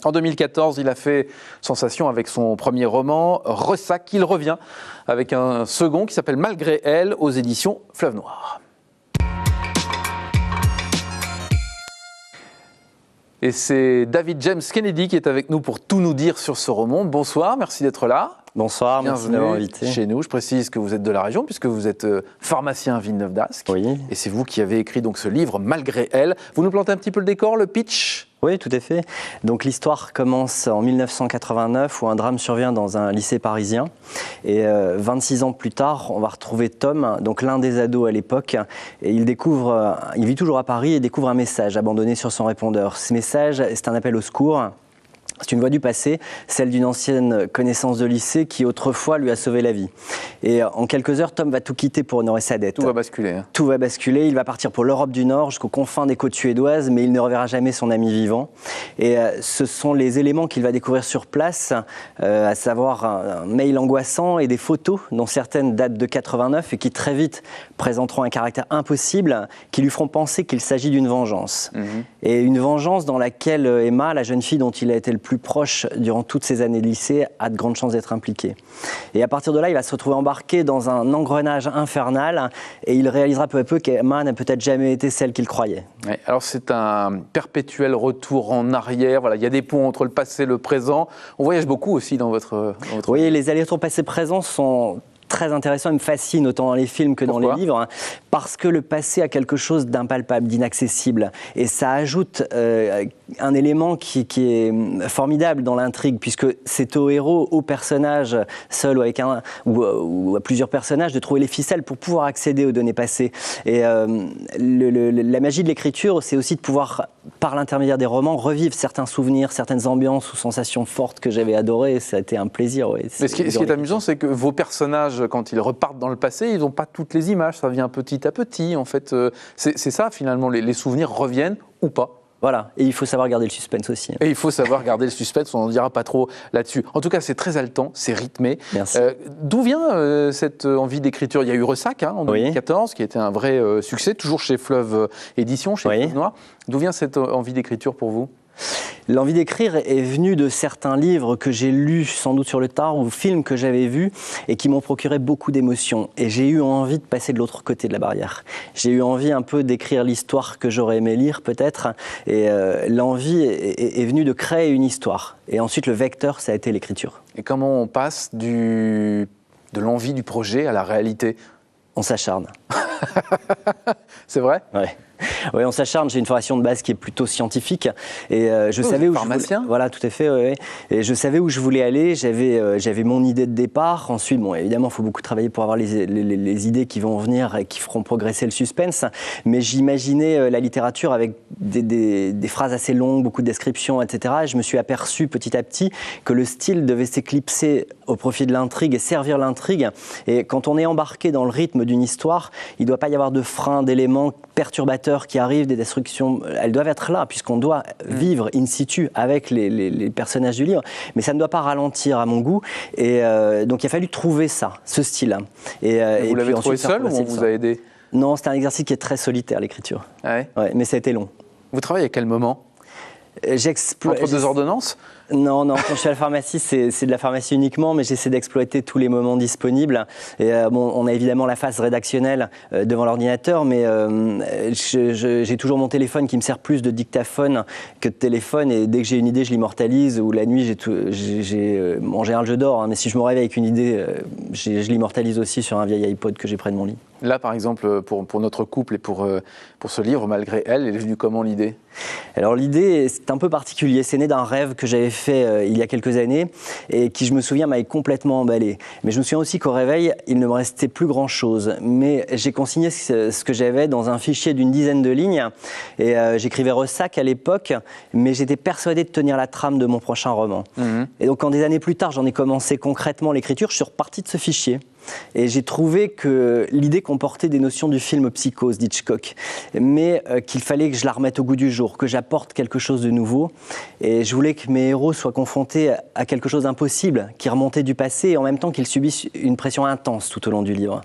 En 2014, il a fait sensation avec son premier roman, Ressac. Il revient avec un second qui s'appelle Malgré elle, aux éditions Fleuve Noir. Et c'est David James Kennedy qui est avec nous pour tout nous dire sur ce roman. Bonsoir, merci d'être là. Bonsoir, merci d'avoir invité. Chez nous, je précise que vous êtes de la région puisque vous êtes pharmacien à Villeneuve-d'Ascq. Oui. Et c'est vous qui avez écrit donc ce livre, Malgré elle. Vous nous plantez un petit peu le décor, le pitch ? Oui, tout à fait. Donc l'histoire commence en 1989 où un drame survient dans un lycée parisien. Et 26 ans plus tard, on va retrouver Tom, donc l'un des ados à l'époque. Et il vit toujours à Paris et découvre un message abandonné sur son répondeur. Ce message, c'est un appel au secours. C'est une voix du passé, celle d'une ancienne connaissance de lycée qui autrefois lui a sauvé la vie. Et en quelques heures, Tom va tout quitter pour honorer sa dette. Tout va basculer. Hein. Tout va basculer, il va partir pour l'Europe du Nord jusqu'aux confins des côtes suédoises, mais il ne reverra jamais son ami vivant. Et ce sont les éléments qu'il va découvrir sur place, à savoir un mail angoissant et des photos dont certaines datent de 89 et qui très vite présenteront un caractère impossible, qui lui feront penser qu'il s'agit d'une vengeance. Et une vengeance dans laquelle Emma, la jeune fille dont il a été le plus proche durant toutes ces années de lycée, a de grandes chances d'être impliqué. Et à partir de là, il va se retrouver embarqué dans un engrenage infernal et il réalisera peu à peu qu'Emma n'a peut-être jamais été celle qu'il croyait. Ouais, alors c'est un perpétuel retour en arrière, voilà, il y a des ponts entre le passé et le présent. On voyage beaucoup aussi dans votre... Oui, les allers-retours passé-présent sont très intéressant et me fascine autant dans les films que dans les livres, hein, parce que le passé a quelque chose d'impalpable, d'inaccessible. Et ça ajoute un élément qui est formidable dans l'intrigue, puisque c'est au héros, au personnage, seul ou avec ou à plusieurs personnages, de trouver les ficelles pour pouvoir accéder aux données passées. Et la magie de l'écriture, c'est aussi de pouvoir, par l'intermédiaire des romans, revivre certains souvenirs, certaines ambiances ou sensations fortes que j'avais adorées. Ça a été un plaisir. Ouais. Mais ce qui est amusant, c'est que vos personnages, quand ils repartent dans le passé, ils n'ont pas toutes les images, ça vient petit à petit, en fait. C'est ça, finalement, les souvenirs reviennent ou pas. Voilà, et il faut savoir garder le suspense aussi. Et il faut savoir garder le suspense, on n'en dira pas trop là-dessus. En tout cas, c'est très haletant, c'est rythmé. Merci. D'où vient cette envie d'écriture ? Il y a eu Ressac en 2014, qui était un vrai succès, toujours chez Fleuve Édition, chez Fleuve Noir. D'où vient cette envie d'écriture pour vous ? L'envie d'écrire est venue de certains livres que j'ai lus sans doute sur le tard ou films que j'avais vus et qui m'ont procuré beaucoup d'émotions. Et j'ai eu envie de passer de l'autre côté de la barrière. J'ai eu envie un peu d'écrire l'histoire que j'aurais aimé lire peut-être. Et l'envie est venue de créer une histoire. Et ensuite le vecteur, ça a été l'écriture. Et comment on passe de l'envie du projet à la réalité ? On s'acharne. C'est vrai ? Ouais. Oui, on s'acharne. J'ai une formation de base qui est plutôt scientifique et je savais où pharmacien. Voilà, tout à fait. Ouais. Et je savais où je voulais aller. J'avais mon idée de départ. Ensuite, bon, évidemment, il faut beaucoup travailler pour avoir les idées qui vont venir et qui feront progresser le suspense. Mais j'imaginais la littérature avec des phrases assez longues, beaucoup de descriptions, etc. Et je me suis aperçu petit à petit que le style devait s'éclipser au profit de l'intrigue et servir l'intrigue. Et quand on est embarqué dans le rythme d'une histoire, il ne doit pas y avoir de freins, d'éléments perturbateurs qui arrivent, des destructions, elles doivent être là puisqu'on doit vivre in situ avec les personnages du livre, mais ça ne doit pas ralentir à mon goût et donc il a fallu trouver ça, ce style-là. Et vous l'avez trouvé seul ou on vous a aidé ? Non, c'est un exercice qui est très solitaire, l'écriture. Ah ouais, mais ça a été long. Vous travaillez à quel moment ? Entre deux ordonnances ? Non, quand je suis à la pharmacie, c'est de la pharmacie uniquement, mais j'essaie d'exploiter tous les moments disponibles. Et on a évidemment la phase rédactionnelle devant l'ordinateur, mais j'ai toujours mon téléphone qui me sert plus de dictaphone que de téléphone, et dès que j'ai une idée, je l'immortalise, ou la nuit, en général, je dors, hein, mais si je me réveille avec une idée, je l'immortalise aussi sur un vieil iPod que j'ai près de mon lit. Là, par exemple, pour notre couple et pour ce livre, Malgré elle, est venue comment l'idée ? Alors l'idée, c'est un peu particulier. C'est né d'un rêve que j'avais fait il y a quelques années et qui, je me souviens, m'avait complètement emballé. Mais je me souviens aussi qu'au réveil, il ne me restait plus grand-chose. Mais j'ai consigné ce que j'avais dans un fichier d'une dizaine de lignes. Et j'écrivais Ressac à l'époque, mais j'étais persuadé de tenir la trame de mon prochain roman. Et donc, quand des années plus tard, j'en ai commencé concrètement l'écriture, je suis reparti de ce fichier. Et j'ai trouvé que l'idée comportait des notions du film Psychose d'Hitchcock, mais qu'il fallait que je la remette au goût du jour, que j'apporte quelque chose de nouveau. Et je voulais que mes héros soient confrontés à quelque chose d'impossible, qui remontait du passé, et en même temps qu'ils subissent une pression intense tout au long du livre.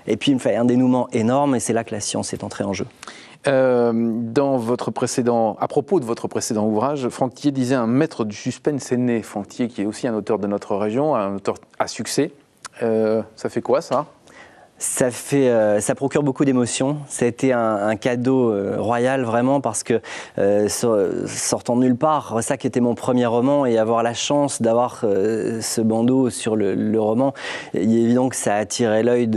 Et puis il me fallait un dénouement énorme, et c'est là que la science est entrée en jeu. Dans votre précédent, à propos de votre précédent ouvrage, Franck Thillet disait un maître du suspense est né. Franck Thillet, qui est aussi un auteur de notre région, un auteur à succès. Ça fait quoi, ça ? Ça procure beaucoup d'émotions. Ça a été un cadeau royal vraiment parce que sortant de nulle part, Ressac était mon premier roman et avoir la chance d'avoir ce bandeau sur le roman, il est évident que ça a attiré l'œil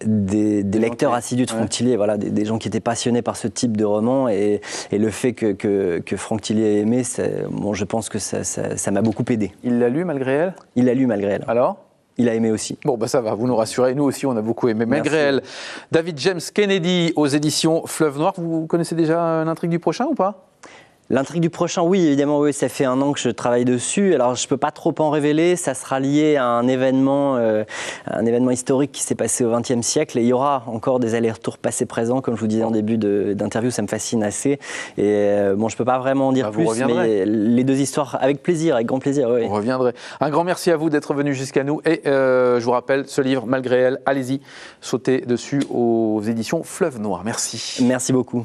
des lecteurs assidus de Franck Thillet, voilà, des gens qui étaient passionnés par ce type de roman et le fait que Franck Thillet ait aimé, bon, je pense que ça m'a beaucoup aidé. Il l'a lu malgré elle ? Il l'a lu malgré elle. Alors ? Il a aimé aussi. Bon, ça va, vous nous rassurez. Nous aussi, on a beaucoup aimé. Malgré elle, David James Kennedy aux éditions Fleuve Noir. Vous connaissez déjà l'intrigue du prochain ou pas ? L'intrigue du prochain, oui, évidemment, oui, ça fait 1 an que je travaille dessus. Alors, je peux pas trop en révéler. Ça sera lié à un événement historique qui s'est passé au XXe siècle. Et il y aura encore des allers-retours passé-présent, comme je vous disais en début d'interview, ça me fascine assez. Et bon, je peux pas vraiment en dire plus, mais les 2 histoires, avec plaisir, avec grand plaisir. Oui. Vous reviendrez. Un grand merci à vous d'être venu jusqu'à nous. Et je vous rappelle, ce livre, Malgré elle, allez-y, sautez dessus aux éditions Fleuve Noir. Merci. Merci beaucoup.